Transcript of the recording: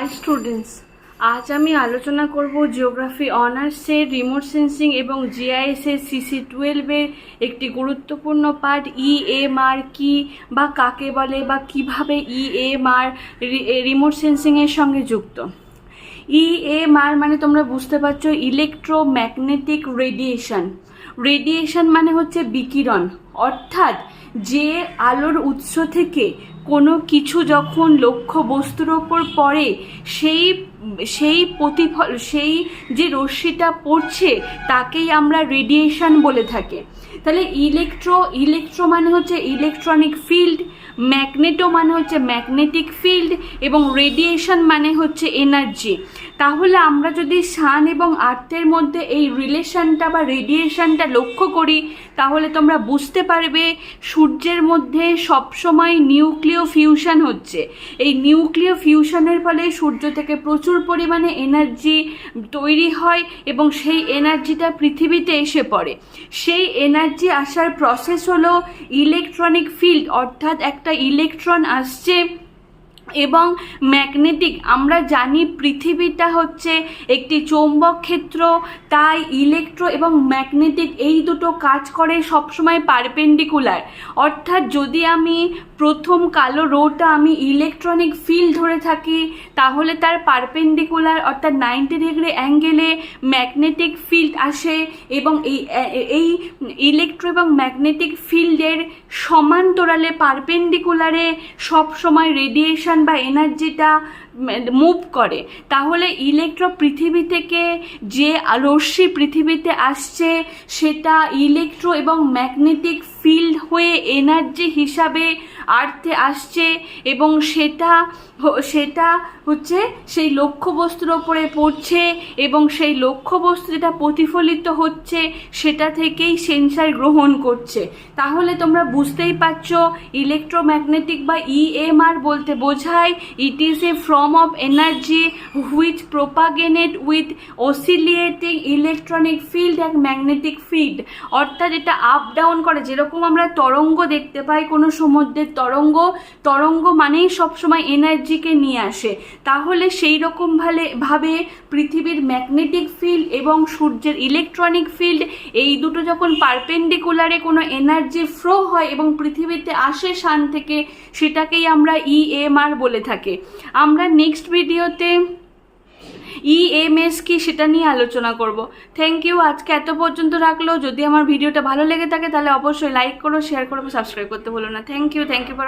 High students, আজ আমি আলোচনা করব জিওগ্রাফি অনার্সের রিমোট সেন্সিং এবং জিআইএসের CC12-এর একটি গুরুত্বপূর্ণ পার্ট EMR কি বা কাকে বলে বা কিভাবে EMR রিমোট সেন্সিংয়ের সঙ্গে যুক্ত। EMR মানে তোমরা বুঝতে পারছো ইলেকট্রোম্যাগনেটিক রেডিয়েশন মানে হচ্ছে বিকিরণ, অর্থাৎ যে আলোর উৎস থেকে কোনো কিছু যখন লক্ষ্য বস্তুর ওপর পড়ে সেই প্রতিফল সেই যে রশ্মিটা পড়ছে তাকেই আমরা রেডিয়েশন বলে থাকি। তাহলে ইলেকট্রো মানে হচ্ছে ইলেকট্রনিক ফিল্ড, ম্যাগনেটো মানে হচ্ছে ম্যাগনেটিক ফিল্ড এবং রেডিয়েশন মানে হচ্ছে এনার্জি। তাহলে আমরা যদি সান এবং আর্থের মধ্যে এই রিলেশনটা বা রেডিয়েশনটা লক্ষ্য করি তাহলে তোমরা বুঝতে পারবে সূর্যের মধ্যে সবসময় নিউক্লিয় ফিউশন হচ্ছে। এই নিউক্লিয় ফিউশনের ফলে সূর্য থেকে প্রচুর পরিমাণে এনার্জি তৈরি হয় এবং সেই এনার্জিটা পৃথিবীতে এসে পড়ে। সেই এনার্জি আসার প্রসেস হলো ইলেকট্রনিক ফিল্ড, অর্থাৎ একটা ইলেকট্রন আসছে এবং ম্যাগনেটিক। আমরা জানি পৃথিবীটা হচ্ছে একটি চৌম্বক ক্ষেত্র, তাই ইলেকট্রো এবং ম্যাগনেটিক এই দুটো কাজ করে সবসময় পারপেন্ডিকুলার। অর্থাৎ যদি আমি প্রথম কালো রোটা আমি ইলেকট্রনিক ফিল্ড ধরে থাকি তাহলে তার পারপেন্ডিকুলার অর্থাৎ 90 ডিগ্রি অ্যাঙ্গেলে ম্যাগনেটিক ফিল্ড আসে এবং এই ইলেকট্রো এবং ম্যাগনেটিক ফিল্ডের সমান্তরালে পারপেন্ডিকুলারে সবসময় রেডিয়েশন বা এনার্জিটা মুভ করে। তাহলে ইলেকট্রো পৃথিবী থেকে যে রশ্মি পৃথিবীতে আসছে সেটা ইলেকট্রো এবং ম্যাগনেটিক ফিল্ড হয়ে এনার্জি হিসাবে আর্থে আসছে এবং সেটা হচ্ছে সেই লক্ষ্যবস্তুর ওপরে পড়ছে এবং সেই লক্ষ্যবস্তু যেটা প্রতিফলিত হচ্ছে সেটা থেকেই সেন্সার গ্রহণ করছে। তাহলে তোমরা বুঝতেই পারছো ইলেকট্রোম্যাগনেটিক বা EMR বলতে বোঝায় it is a form of energy which propagate with oscillating electronic field and magnetic field. অর্থাৎ এটা আপ ডাউন করে, যেরকম আমরা তরঙ্গ দেখতে পাই কোনো সমুদ্রের তরঙ্গ মানেই সবসময় এনার্জিকে নিয়ে আসে। তাহলে সেই রকম ভাবে পৃথিবীর ম্যাগনেটিক ফিল্ড এবং সূর্যের ইলেকট্রনিক ফিল্ড এই দুটো যখন পারপেন্ডিকুলারে কোনো এনার্জি ফ্লো হয় এবং পৃথিবীতে আসে সান থেকে, সেটাকেই আমরা EMR বলে থাকি। আমরা নেক্সট ভিডিওতে EMS কি সেটা নিয়ে আলোচনা করব। থ্যাংক ইউ, আজকে এত পর্যন্ত রাখলো। যদি আমার ভিডিওটা ভালো লেগে থাকে তাহলে অবশ্যই লাইক করো, শেয়ার করো, সাবস্ক্রাইব করতে ভুলো না। Thank you.